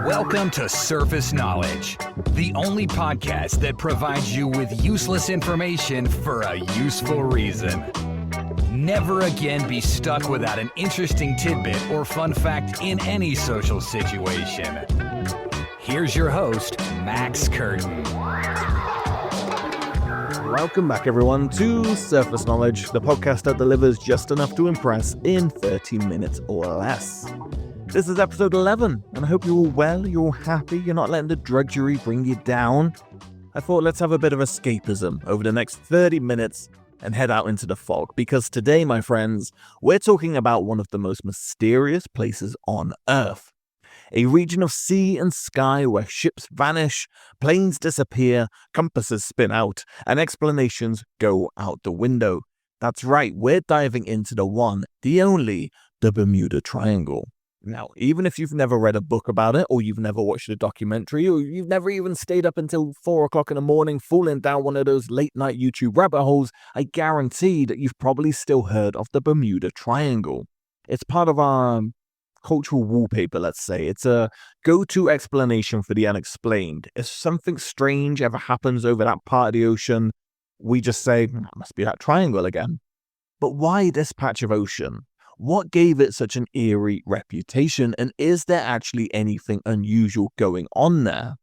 Welcome to Surface Knowledge, the only podcast that provides you with useless information for a useful reason. Never again be stuck without an interesting tidbit or fun fact in any social situation. Here's your host, Max Curtin. Welcome back, everyone, to Surface Knowledge, the podcast that delivers just enough to impress in 30 minutes or less. This is episode 11, and I hope you're all well, you're all happy, you're not letting the drudgery bring you down. I thought let's have a bit of escapism over the next 30 minutes and head out into the fog, because today, my friends, we're talking about one of the most mysterious places on Earth. A region of sea and sky where ships vanish, planes disappear, compasses spin out, and explanations go out the window. That's right, we're diving into the one, the only, the Bermuda Triangle. Now, even if you've never read a book about it, or you've never watched a documentary, or you've never even stayed up until 4 o'clock in the morning falling down one of those late-night YouTube rabbit holes, I guarantee that you've probably still heard of the Bermuda Triangle. It's part of our cultural wallpaper, let's say. It's a go-to explanation for the unexplained. If something strange ever happens over that part of the ocean, we just say, that must be that triangle again. But why this patch of ocean? What gave it such an eerie reputation, and is there actually anything unusual going on there?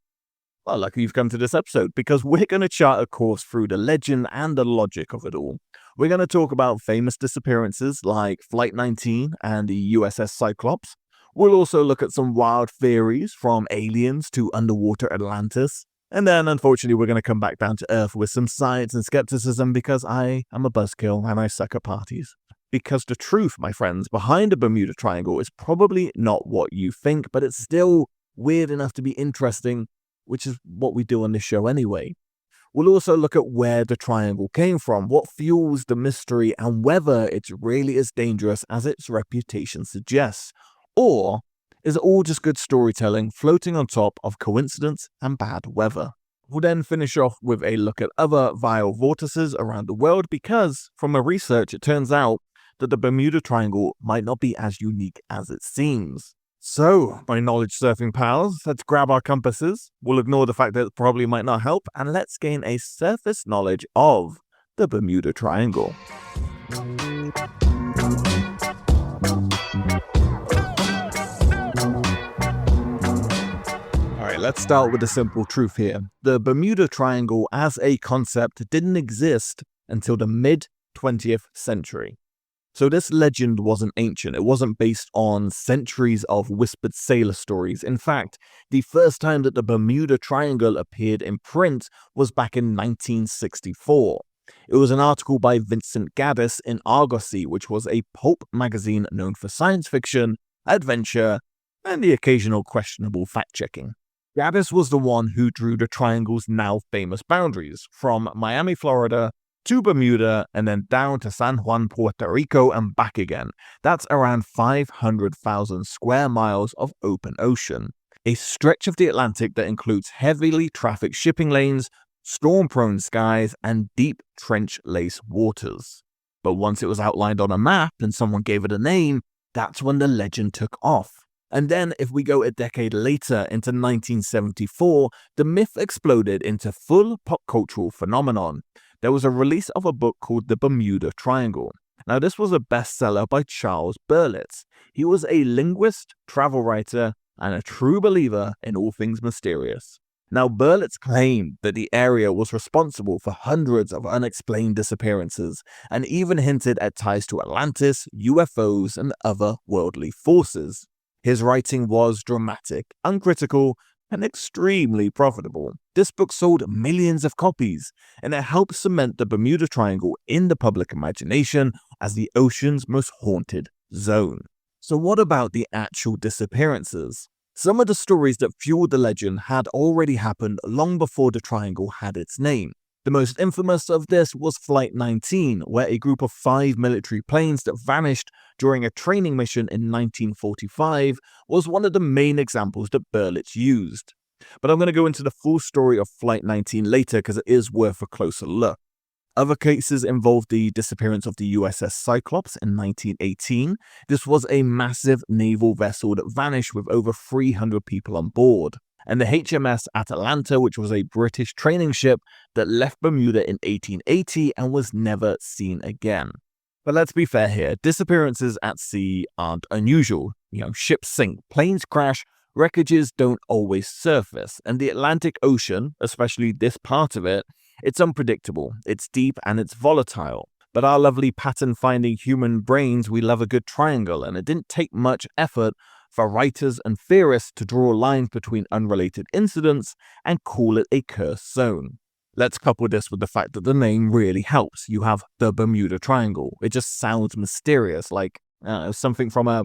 Well, lucky you've come to this episode, because we're going to chart a course through the legend and the logic of it all. We're going to talk about famous disappearances like Flight 19 and the USS Cyclops. We'll also look at some wild theories from aliens to underwater Atlantis. And then, unfortunately, we're going to come back down to Earth with some science and skepticism, because I am a buzzkill and I suck at parties. Because the truth, my friends, behind the Bermuda Triangle is probably not what you think, but it's still weird enough to be interesting, which is what we do on this show anyway. We'll also look at where the triangle came from, what fuels the mystery, and whether it's really as dangerous as its reputation suggests. Or is it all just good storytelling floating on top of coincidence and bad weather? We'll then finish off with a look at other vile vortices around the world, because from my research it turns out that the Bermuda Triangle might not be as unique as it seems. So, my knowledge surfing pals, let's grab our compasses, we'll ignore the fact that it probably might not help, and let's gain a surface knowledge of the Bermuda Triangle. Alright, let's start with the simple truth here. The Bermuda Triangle as a concept didn't exist until the mid-20th century. So this legend wasn't ancient. It wasn't based on centuries of whispered sailor stories. In fact, the first time that the Bermuda Triangle appeared in print was back in 1964. It was an article by Vincent Gaddis in Argosy, which was a pulp magazine known for science fiction, adventure, and the occasional questionable fact-checking. Gaddis was the one who drew the triangle's now famous boundaries, from Miami, Florida, to Bermuda, and then down to San Juan, Puerto Rico, and back again. That's around 500,000 square miles of open ocean. A stretch of the Atlantic that includes heavily trafficked shipping lanes, storm-prone skies, and deep trench-laced waters. But once it was outlined on a map and someone gave it a name, that's when the legend took off. And then, if we go a decade later into 1974, the myth exploded into full pop cultural phenomenon. There was a release of a book called The Bermuda Triangle. Now, this was a bestseller by Charles Berlitz. He was a linguist, travel writer, and a true believer in all things mysterious. Now, Berlitz claimed that the area was responsible for hundreds of unexplained disappearances, and even hinted at ties to Atlantis, UFOs, and other worldly forces. His writing was dramatic, uncritical, and extremely profitable. This book sold millions of copies, and it helped cement the Bermuda Triangle in the public imagination as the ocean's most haunted zone. So what about the actual disappearances? Some of the stories that fueled the legend had already happened long before the triangle had its name. The most infamous of this was Flight 19, where a group of 5 military planes that vanished during a training mission in 1945 was one of the main examples that Berlitz used. But I'm going to go into the full story of Flight 19 later, because it is worth a closer look. Other cases involved the disappearance of the USS Cyclops in 1918. This was a massive naval vessel that vanished with over 300 people on board. And the HMS Atlanta, which was a British training ship that left Bermuda in 1880 and was never seen again. But let's be fair here, disappearances at sea aren't unusual. Ships sink, planes crash, wreckages don't always surface, and the Atlantic Ocean, especially this part of it, it's unpredictable, it's deep, and it's volatile. But our lovely pattern-finding human brains, we love a good triangle, and it didn't take much effort for writers and theorists to draw lines between unrelated incidents and call it a cursed zone. Let's couple this with the fact that the name really helps. You have the Bermuda Triangle. It just sounds mysterious, like something from a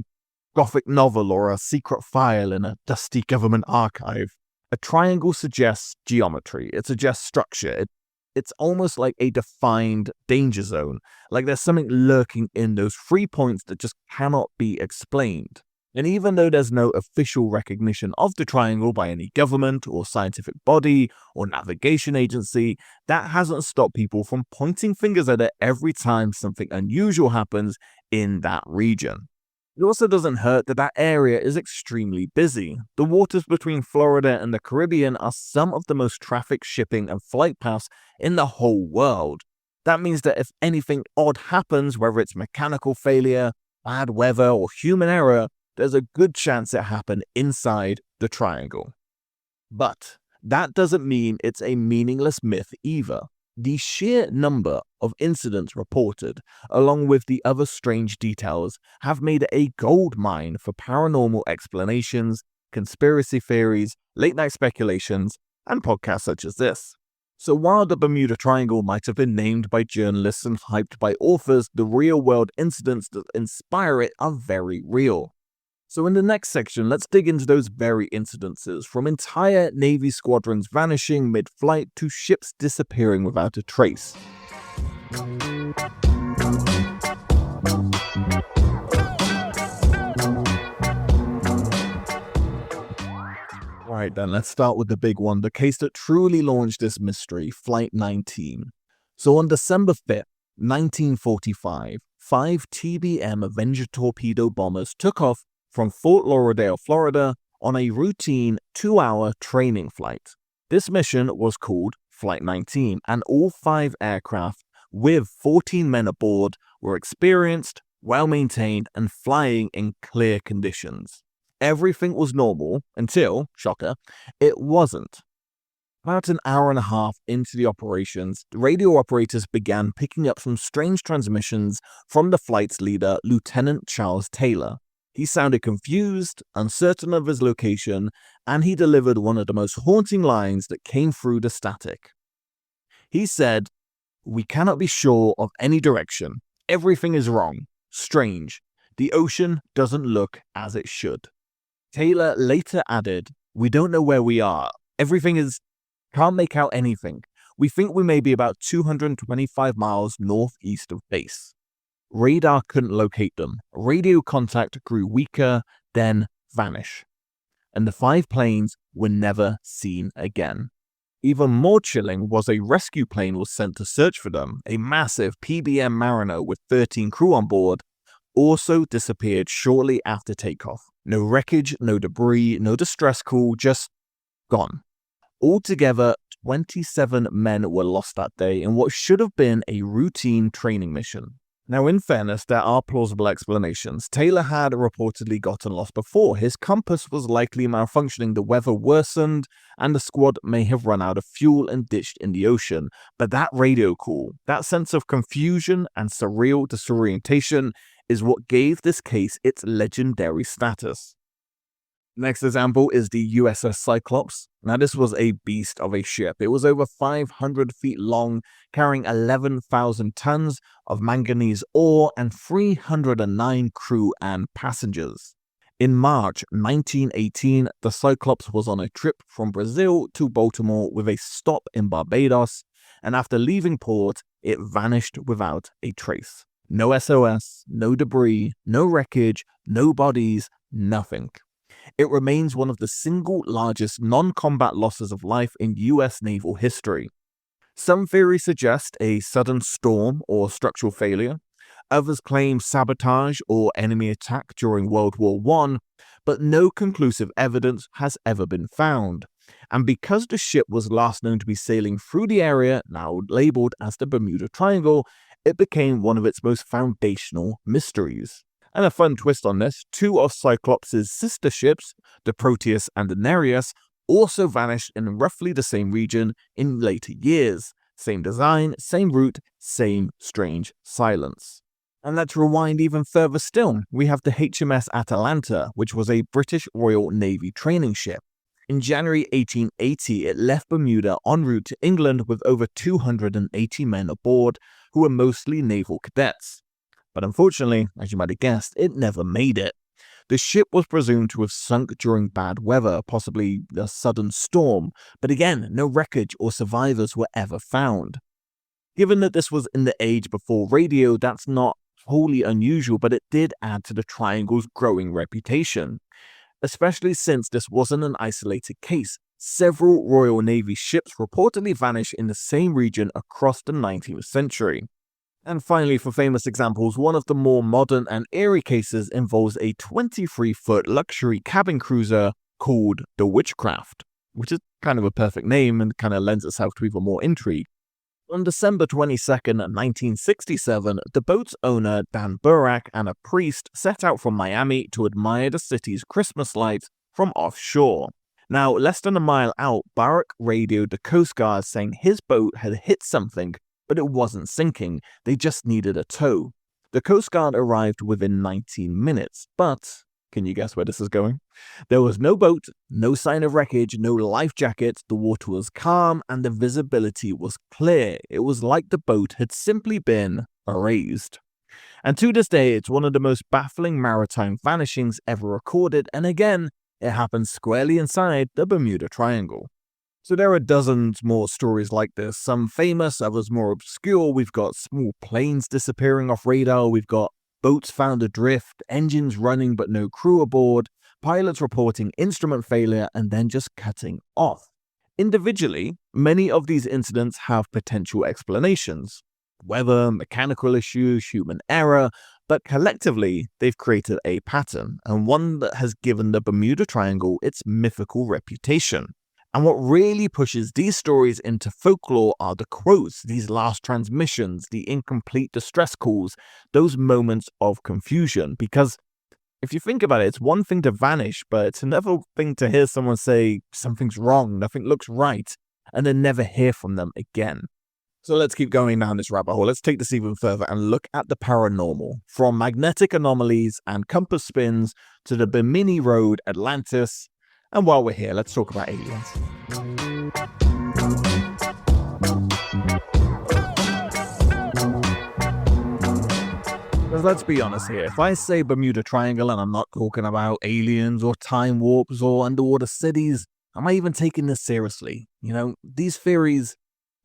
Gothic novel or a secret file in a dusty government archive. A triangle suggests geometry. It suggests structure. It's almost like a defined danger zone, like there's something lurking in those 3 points that just cannot be explained. And even though there's no official recognition of the triangle by any government or scientific body or navigation agency, that hasn't stopped people from pointing fingers at it every time something unusual happens in that region. It also doesn't hurt that area is extremely busy. The waters between Florida and the Caribbean are some of the most trafficked shipping and flight paths in the whole world. That means that if anything odd happens, whether it's mechanical failure, bad weather, or human error, there's a good chance it happened inside the triangle. But that doesn't mean it's a meaningless myth either. The sheer number of incidents reported, along with the other strange details, have made it a gold mine for paranormal explanations, conspiracy theories, late-night speculations, and podcasts such as this. So while the Bermuda Triangle might have been named by journalists and hyped by authors, the real-world incidents that inspire it are very real. So in the next section, let's dig into those very incidences, from entire Navy squadrons vanishing mid-flight to ships disappearing without a trace. Right then, let's start with the big one, the case that truly launched this mystery, Flight 19. So on December 5th, 1945, 5 TBM Avenger torpedo bombers took off from Fort Lauderdale, Florida, on a routine 2-hour training flight. This mission was called Flight 19, and all 5 aircraft, with 14 men aboard, were experienced, well-maintained, and flying in clear conditions. Everything was normal until, shocker, it wasn't. About an hour and a half into the operations, the radio operators began picking up some strange transmissions from the flight's leader, Lieutenant Charles Taylor. He sounded confused, uncertain of his location, and he delivered one of the most haunting lines that came through the static. He said, "We cannot be sure of any direction. Everything is wrong. Strange. The ocean doesn't look as it should." Taylor later added, "We don't know where we are. Can't make out anything. We think we may be about 225 miles northeast of base." Radar couldn't locate them. Radio contact grew weaker, then vanish. And the 5 planes were never seen again. Even more chilling was a rescue plane was sent to search for them. A massive PBM Mariner with 13 crew on board also disappeared shortly after takeoff. No wreckage, no debris, no distress call, just gone. Altogether, 27 men were lost that day in what should have been a routine training mission. Now, in fairness, there are plausible explanations. Taylor had reportedly gotten lost before. His compass was likely malfunctioning, the weather worsened, and the squad may have run out of fuel and ditched in the ocean. But that radio call, that sense of confusion and surreal disorientation, is what gave this case its legendary status. Next example is the USS Cyclops. Now, this was a beast of a ship. It was over 500 feet long, carrying 11,000 tons of manganese ore and 309 crew and passengers. In March 1918, the Cyclops was on a trip from Brazil to Baltimore with a stop in Barbados, and after leaving port, it vanished without a trace. No SOS, no debris, no wreckage, no bodies, nothing. It remains one of the single largest non-combat losses of life in US naval history. Some theories suggest a sudden storm or structural failure. Others claim sabotage or enemy attack during World War I, but no conclusive evidence has ever been found. And because the ship was last known to be sailing through the area now labeled as the Bermuda Triangle, it became one of its most foundational mysteries. And a fun twist on this, two of Cyclops' sister ships, the Proteus and the Nereus, also vanished in roughly the same region in later years. Same design, same route, same strange silence. And let's rewind even further still. We have the HMS Atalanta, which was a British Royal Navy training ship. In January 1880, it left Bermuda en route to England with over 280 men aboard, who were mostly naval cadets. But unfortunately, as you might have guessed, it never made it. The ship was presumed to have sunk during bad weather, possibly a sudden storm, but again, no wreckage or survivors were ever found. Given that this was in the age before radio, that's not wholly unusual, but it did add to the triangle's growing reputation. Especially since this wasn't an isolated case. Several Royal Navy ships reportedly vanished in the same region across the 19th century. And finally, for famous examples, one of the more modern and eerie cases involves a 23-foot luxury cabin cruiser called the Witchcraft, which is kind of a perfect name and kind of lends itself to even more intrigue. On December 22nd, 1967, the boat's owner, Dan Burak, and a priest set out from Miami to admire the city's Christmas lights from offshore. Now, less than a mile out, Burak radioed the Coast Guard saying his boat had hit something, but it wasn't sinking, they just needed a tow. The Coast Guard arrived within 19 minutes, but can you guess where this is going? There was no boat, no sign of wreckage, no life jackets, the water was calm, and the visibility was clear. It was like the boat had simply been erased. And to this day, it's one of the most baffling maritime vanishings ever recorded, and again, it happened squarely inside the Bermuda Triangle. So there are dozens more stories like this, some famous, others more obscure. We've got small planes disappearing off radar, we've got boats found adrift, engines running but no crew aboard, pilots reporting instrument failure and then just cutting off. Individually, many of these incidents have potential explanations. Weather, mechanical issues, human error, but collectively, they've created a pattern, and one that has given the Bermuda Triangle its mythical reputation. And what really pushes these stories into folklore are the quotes, these last transmissions, the incomplete distress calls, those moments of confusion. Because if you think about it, it's one thing to vanish, but it's another thing to hear someone say something's wrong, nothing looks right, and then never hear from them again. So let's keep going down this rabbit hole. Let's take this even further and look at the paranormal. From magnetic anomalies and compass spins to the Bimini Road, Atlantis. And while we're here, let's talk about aliens. Because let's be honest here, if I say Bermuda Triangle and I'm not talking about aliens or time warps or underwater cities, am I even taking this seriously? These theories,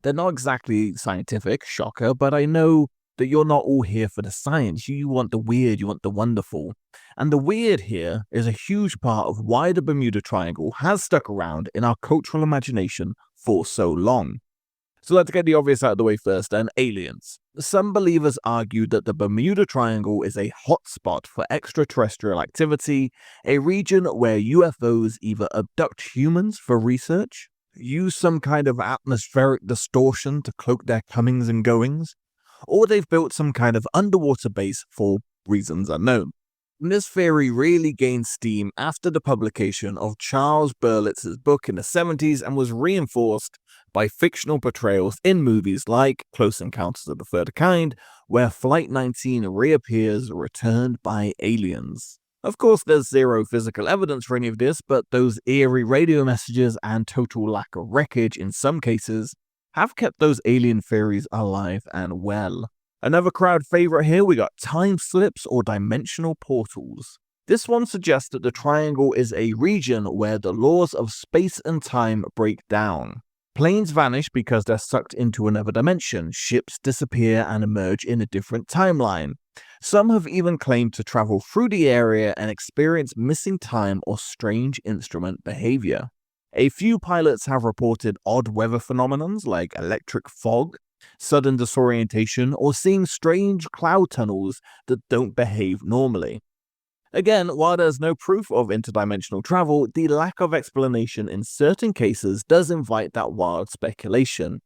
they're not exactly scientific, shocker, but I know that you're not all here for the science. You want the weird, you want the wonderful. And the weird here is a huge part of why the Bermuda Triangle has stuck around in our cultural imagination for so long. So let's get the obvious out of the way first, and aliens. Some believers argue that the Bermuda Triangle is a hotspot for extraterrestrial activity, a region where UFOs either abduct humans for research, use some kind of atmospheric distortion to cloak their comings and goings, or they've built some kind of underwater base for reasons unknown. And this theory really gained steam after the publication of Charles Berlitz's book in the 70s and was reinforced by fictional portrayals in movies like Close Encounters of the Third Kind, where Flight 19 reappears returned by aliens. Of course, there's zero physical evidence for any of this, but those eerie radio messages and total lack of wreckage in some cases have kept those alien theories alive and well. Another crowd favorite here, we got time slips or dimensional portals. This one suggests that the triangle is a region where the laws of space and time break down. Planes vanish because they're sucked into another dimension, ships disappear and emerge in a different timeline. Some have even claimed to travel through the area and experience missing time or strange instrument behavior. A few pilots have reported odd weather phenomena like electric fog, sudden disorientation, or seeing strange cloud tunnels that don't behave normally. Again, while there's no proof of interdimensional travel, the lack of explanation in certain cases does invite that wild speculation.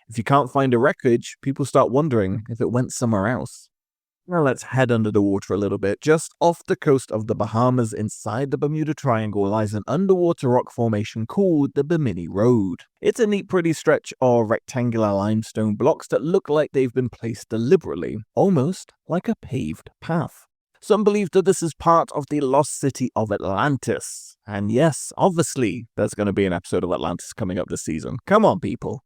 If you can't find a wreckage, people start wondering if it went somewhere else. Now let's head under the water a little bit. Just off the coast of the Bahamas inside the Bermuda Triangle lies an underwater rock formation called the Bimini Road. It's a neat pretty stretch of rectangular limestone blocks that look like they've been placed deliberately, almost like a paved path. Some believe that this is part of the lost city of Atlantis. And yes, obviously, there's going to be an episode of Atlantis coming up this season. Come on, people.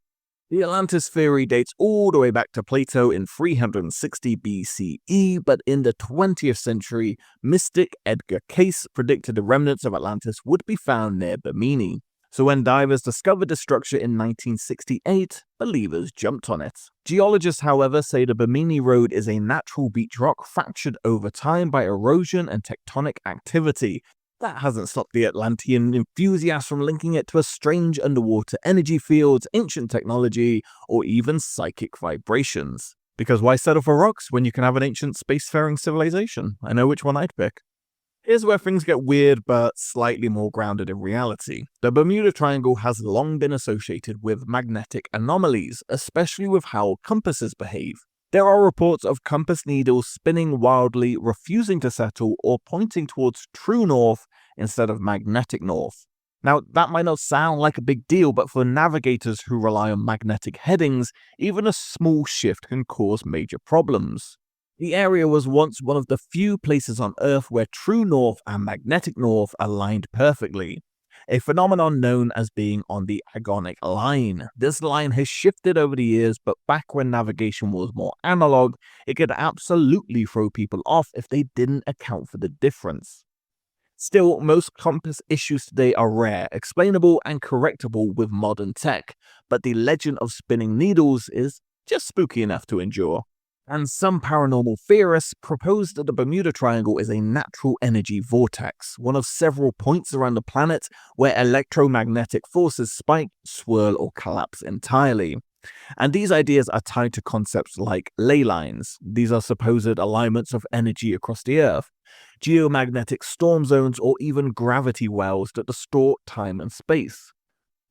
The Atlantis theory dates all the way back to Plato in 360 BCE, but in the 20th century, mystic Edgar Cayce predicted the remnants of Atlantis would be found near Bimini. So when divers discovered the structure in 1968, believers jumped on it. Geologists, however, say the Bimini Road is a natural beach rock fractured over time by erosion and tectonic activity. That hasn't stopped the Atlantean enthusiasts from linking it to a strange underwater energy field, ancient technology, or even psychic vibrations. Because why settle for rocks when you can have an ancient spacefaring civilization? I know which one I'd pick. Here's where things get weird but slightly more grounded in reality. The Bermuda Triangle has long been associated with magnetic anomalies, especially with how compasses behave. There are reports of compass needles spinning wildly, refusing to settle, or pointing towards true north instead of magnetic north. Now, that might not sound like a big deal, but for navigators who rely on magnetic headings, even a small shift can cause major problems. The area was once one of the few places on Earth where true north and magnetic north aligned perfectly, a phenomenon known as being on the agonic line. This line has shifted over the years, but back when navigation was more analog, it could absolutely throw people off if they didn't account for the difference. Still, most compass issues today are rare, explainable, and correctable with modern tech, but the legend of spinning needles is just spooky enough to endure. And some paranormal theorists propose that the Bermuda Triangle is a natural energy vortex, one of several points around the planet where electromagnetic forces spike, swirl, or collapse entirely. And these ideas are tied to concepts like ley lines. These are supposed alignments of energy across the Earth, geomagnetic storm zones, or even gravity wells that distort time and space.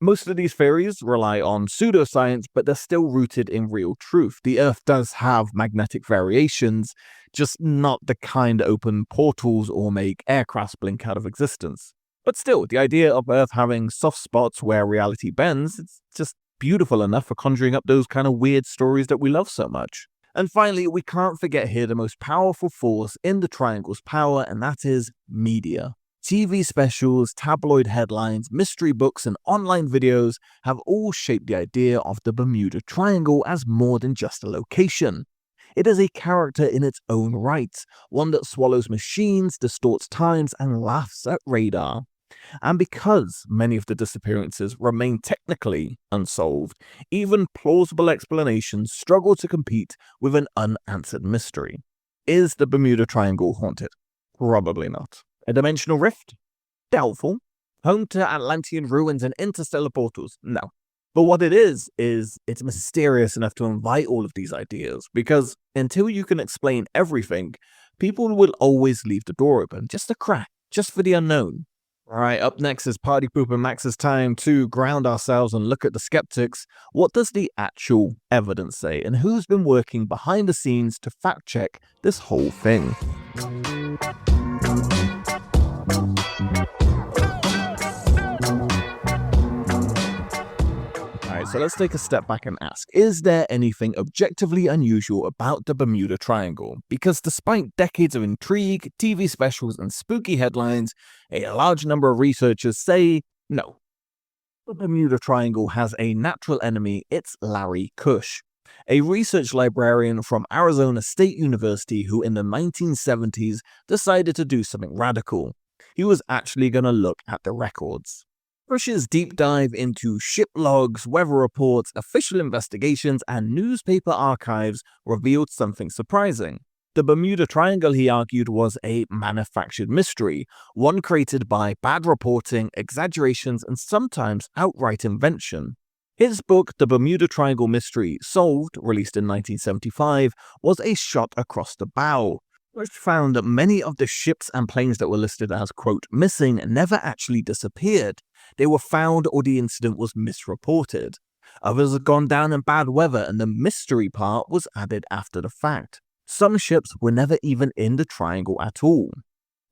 Most of these theories rely on pseudoscience, but they're still rooted in real truth. The Earth does have magnetic variations, just not the kind that open portals or make aircrafts blink out of existence. But still, the idea of Earth having soft spots where reality bends, it's just beautiful enough for conjuring up those kind of weird stories that we love so much. And finally, we can't forget here the most powerful force in the triangle's power, and that is media. TV specials, tabloid headlines, mystery books, and online videos have all shaped the idea of the Bermuda Triangle as more than just a location. It is a character in its own right, one that swallows machines, distorts times, and laughs at radar. And because many of the disappearances remain technically unsolved, even plausible explanations struggle to compete with an unanswered mystery. Is the Bermuda Triangle haunted? Probably not. A dimensional rift? Doubtful. Home to Atlantean ruins and interstellar portals? No. But what it is it's mysterious enough to invite all of these ideas, because until you can explain everything, people will always leave the door open, just a crack, just for the unknown. Alright, up next is Party Pooper Max's time to ground ourselves and look at the skeptics. What does the actual evidence say, and who's been working behind the scenes to fact check this whole thing? So let's take a step back and ask, is there anything objectively unusual about the Bermuda Triangle? Because despite decades of intrigue, TV specials, and spooky headlines, a large number of researchers say no. The Bermuda Triangle has a natural enemy, it's Larry Kush, a research librarian from Arizona State University who in the 1970s decided to do something radical. He was actually going to look at the records. Kush's deep dive into ship logs, weather reports, official investigations, and newspaper archives revealed something surprising. The Bermuda Triangle, he argued, was a manufactured mystery, one created by bad reporting, exaggerations, and sometimes outright invention. His book, The Bermuda Triangle Mystery Solved, released in 1975, was a shot across the bow, which found that many of the ships and planes that were listed as, quote, missing never actually disappeared. They were found or the incident was misreported. Others had gone down in bad weather and the mystery part was added after the fact. Some ships were never even in the triangle at all.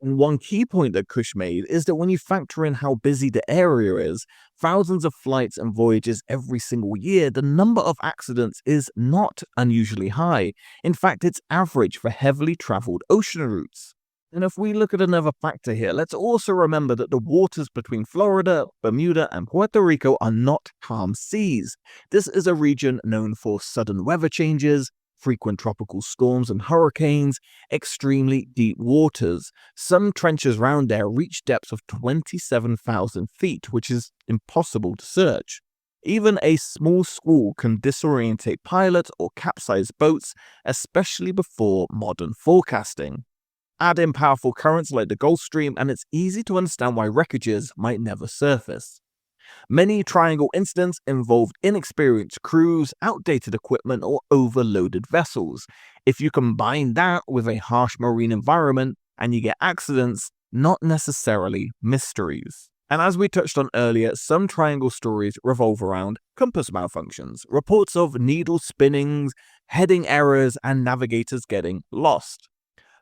And one key point that Cush made is that when you factor in how busy the area is, thousands of flights and voyages every single year, the number of accidents is not unusually high. In fact, it's average for heavily traveled ocean routes. And if we look at another factor here, let's also remember that the waters between Florida, Bermuda, and Puerto Rico are not calm seas. This is a region known for sudden weather changes, frequent tropical storms and hurricanes, extremely deep waters. Some trenches around there reach depths of 27,000 feet, which is impossible to search. Even a small squall can disorientate pilots or capsize boats, especially before modern forecasting. Add in powerful currents like the Gulf Stream, and it's easy to understand why wreckages might never surface. Many triangle incidents involved inexperienced crews, outdated equipment, or overloaded vessels. If you combine that with a harsh marine environment and you get accidents, not necessarily mysteries. And as we touched on earlier, some triangle stories revolve around compass malfunctions, reports of needle spinnings, heading errors, and navigators getting lost.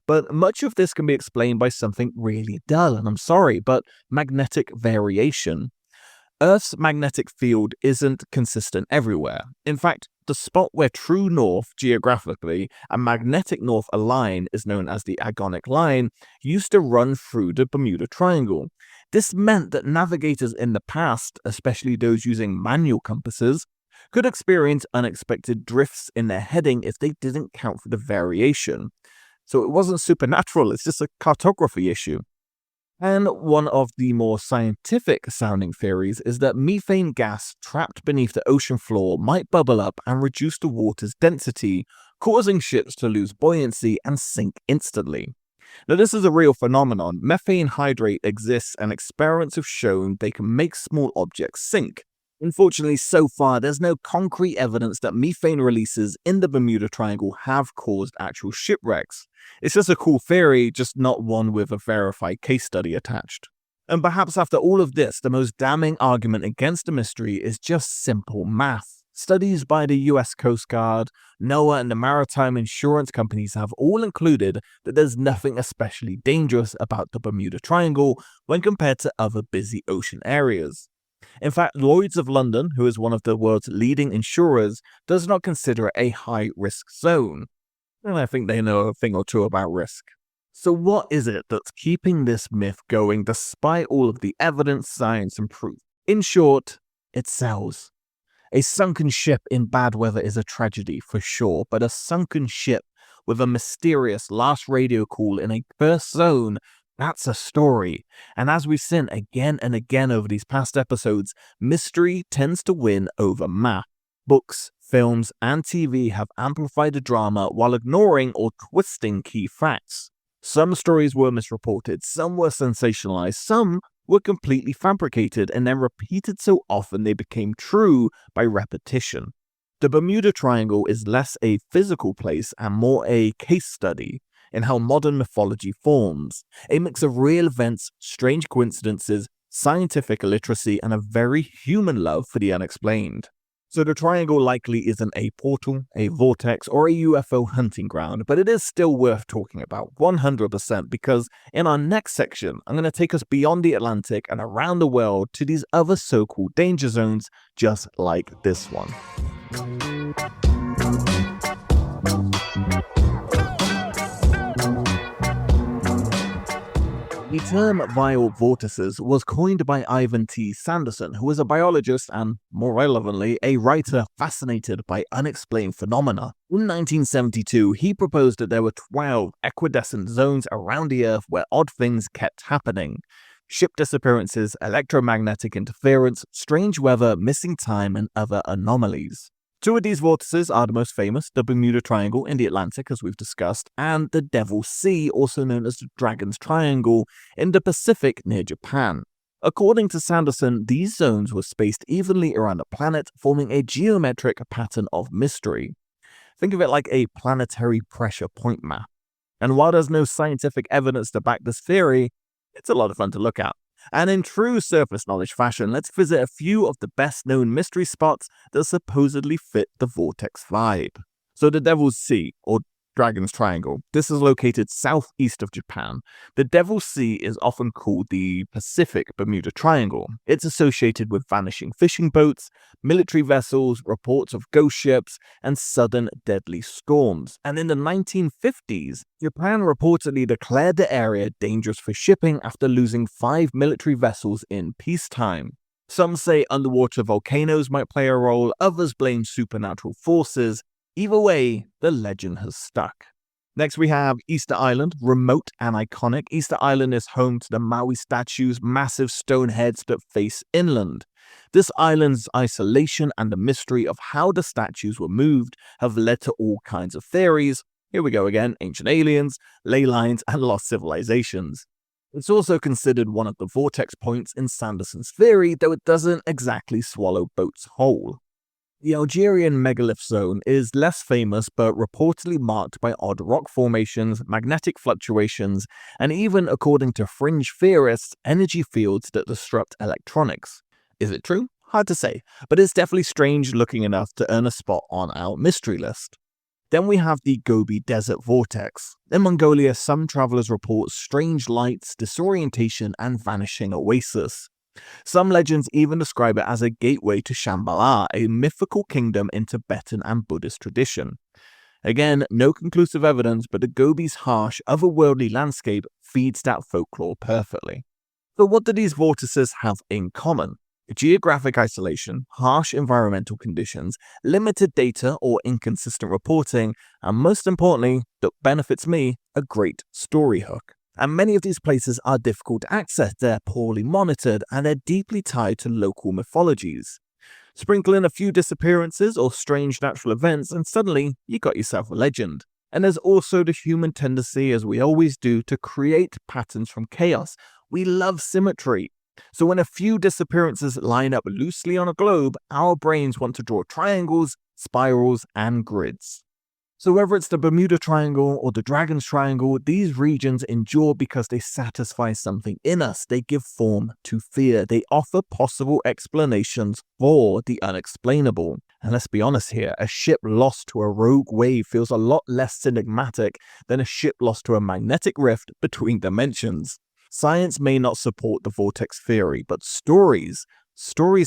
But much of this can be explained by something really dull, and I'm sorry, but magnetic variation. Earth's magnetic field isn't consistent everywhere. In fact, the spot where true north geographically and magnetic north align is known as the agonic line, used to run through the Bermuda Triangle. This meant that navigators in the past, especially those using manual compasses, could experience unexpected drifts in their heading if they didn't count for the variation. So it wasn't supernatural, it's just a cartography issue. And one of the more scientific sounding theories is that methane gas trapped beneath the ocean floor might bubble up and reduce the water's density, causing ships to lose buoyancy and sink instantly. Now, this is a real phenomenon. Methane hydrate exists and experiments have shown they can make small objects sink. Unfortunately, so far, there's no concrete evidence that methane releases in the Bermuda Triangle have caused actual shipwrecks. It's just a cool theory, just not one with a verified case study attached. And perhaps after all of this, the most damning argument against the mystery is just simple math. Studies by the US Coast Guard, NOAA, and the maritime insurance companies have all included that there's nothing especially dangerous about the Bermuda Triangle when compared to other busy ocean areas. In fact, Lloyd's of London, who is one of the world's leading insurers, does not consider it a high-risk zone. And I think they know a thing or two about risk. So what is it that's keeping this myth going despite all of the evidence, science, and proof? In short, it sells. A sunken ship in bad weather is a tragedy for sure, but a sunken ship with a mysterious last radio call in a first zone, that's a story. And as we've seen again and again over these past episodes, mystery tends to win over math. Books, films, and TV have amplified the drama while ignoring or twisting key facts. Some stories were misreported, some were sensationalized, some were completely fabricated and then repeated so often they became true by repetition. The Bermuda Triangle is less a physical place and more a case study in how modern mythology forms, a mix of real events, strange coincidences, scientific illiteracy, and a very human love for the unexplained. So the triangle likely isn't a portal, a vortex, or a UFO hunting ground, but it is still worth talking about 100% because in our next section, I'm going to take us beyond the Atlantic and around the world to these other so-called danger zones just like this one. The term viral vortices was coined by Ivan T. Sanderson, who was a biologist and, more relevantly, a writer fascinated by unexplained phenomena. In 1972, he proposed that there were 12 equidistant zones around the Earth where odd things kept happening. Ship disappearances, electromagnetic interference, strange weather, missing time, and other anomalies. Two of these vortices are the most famous, the Bermuda Triangle in the Atlantic, as we've discussed, and the Devil's Sea, also known as the Dragon's Triangle, in the Pacific near Japan. According to Sanderson, these zones were spaced evenly around the planet, forming a geometric pattern of mystery. Think of it like a planetary pressure point map. And while there's no scientific evidence to back this theory, it's a lot of fun to look at. And in true surface knowledge fashion, let's visit a few of the best known mystery spots that supposedly fit the vortex vibe. So the Devil's Sea, or Dragon's Triangle. This is located southeast of Japan. The Devil's Sea is often called the Pacific Bermuda Triangle. It's associated with vanishing fishing boats, military vessels, reports of ghost ships, and sudden deadly storms. And in the 1950s, Japan reportedly declared the area dangerous for shipping after losing 5 military vessels in peacetime. Some say underwater volcanoes might play a role, others blame supernatural forces. Either way, the legend has stuck. Next we have Easter Island, remote and iconic. Easter Island is home to the Maui statues, massive stone heads that face inland. This island's isolation and the mystery of how the statues were moved have led to all kinds of theories. Here we go again, ancient aliens, ley lines, and lost civilizations. It's also considered one of the vortex points in Sanderson's theory, though it doesn't exactly swallow boats whole. The Algerian megalith zone is less famous but reportedly marked by odd rock formations, magnetic fluctuations, and even, according to fringe theorists, energy fields that disrupt electronics. Is it true? Hard to say, but it's definitely strange looking enough to earn a spot on our mystery list. Then we have the Gobi Desert Vortex. In Mongolia, some travelers report strange lights, disorientation, and vanishing oasis. Some legends even describe it as a gateway to Shambhala, a mythical kingdom in Tibetan and Buddhist tradition. Again, no conclusive evidence, but the Gobi's harsh, otherworldly landscape feeds that folklore perfectly. So what do these vortices have in common? Geographic isolation, harsh environmental conditions, limited data or inconsistent reporting, and most importantly, that benefits me, a great story hook. And many of these places are difficult to access, they're poorly monitored, and they're deeply tied to local mythologies. Sprinkle in a few disappearances or strange natural events, and suddenly you got yourself a legend. And there's also the human tendency, as we always do, to create patterns from chaos. We love symmetry. So when a few disappearances line up loosely on a globe, our brains want to draw triangles, spirals, and grids. So whether it's the Bermuda Triangle or the Dragon's Triangle, these regions endure because they satisfy something in us. They give form to fear. They offer possible explanations for the unexplainable. And let's be honest here, a ship lost to a rogue wave feels a lot less enigmatic than a ship lost to a magnetic rift between dimensions. Science may not support the vortex theory, but stories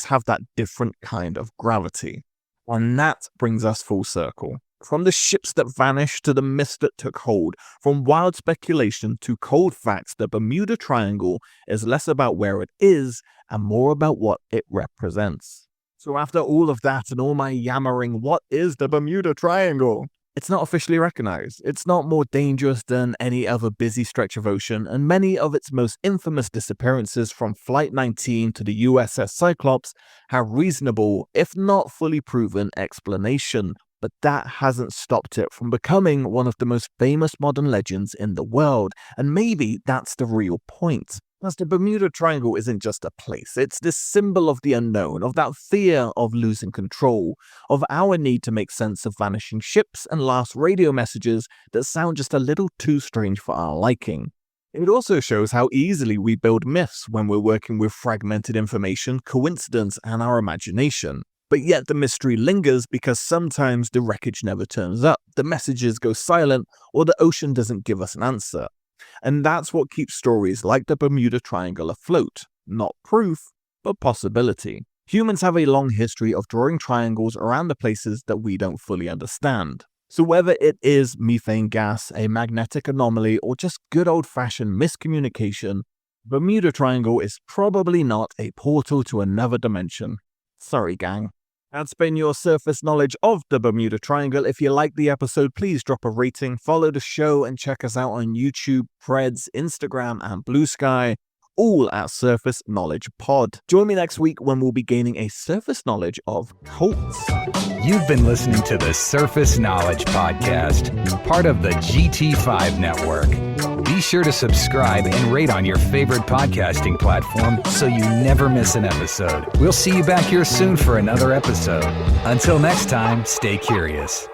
have that different kind of gravity. And that brings us full circle. From the ships that vanished to the myths that took hold, from wild speculation to cold facts, the Bermuda Triangle is less about where it is and more about what it represents. So after all of that and all my yammering, what is the Bermuda Triangle? It's not officially recognized. It's not more dangerous than any other busy stretch of ocean, and many of its most infamous disappearances from Flight 19 to the USS Cyclops have reasonable, if not fully proven, explanation. But that hasn't stopped it from becoming one of the most famous modern legends in the world, and maybe that's the real point. As the Bermuda Triangle isn't just a place, it's this symbol of the unknown, of that fear of losing control, of our need to make sense of vanishing ships and last radio messages that sound just a little too strange for our liking. It also shows how easily we build myths when we're working with fragmented information, coincidence, and our imagination. But yet the mystery lingers because sometimes the wreckage never turns up, the messages go silent, or the ocean doesn't give us an answer. And that's what keeps stories like the Bermuda Triangle afloat. Not proof, but possibility. Humans have a long history of drawing triangles around the places that we don't fully understand. So whether it is methane gas, a magnetic anomaly, or just good old-fashioned miscommunication, Bermuda Triangle is probably not a portal to another dimension. Sorry, gang. That's been your surface knowledge of the Bermuda Triangle. If you liked the episode, please drop a rating, follow the show, and check us out on YouTube, Threads, Instagram, and Blue Sky. all at Surface Knowledge Pod. Join me next week when we'll be gaining a surface knowledge of cults. You've been listening to the Surface Knowledge Podcast, part of the GT5 network. Be sure to subscribe and rate on your favorite podcasting platform so you never miss an episode. We'll see you back here soon for another episode. Until next time, stay curious.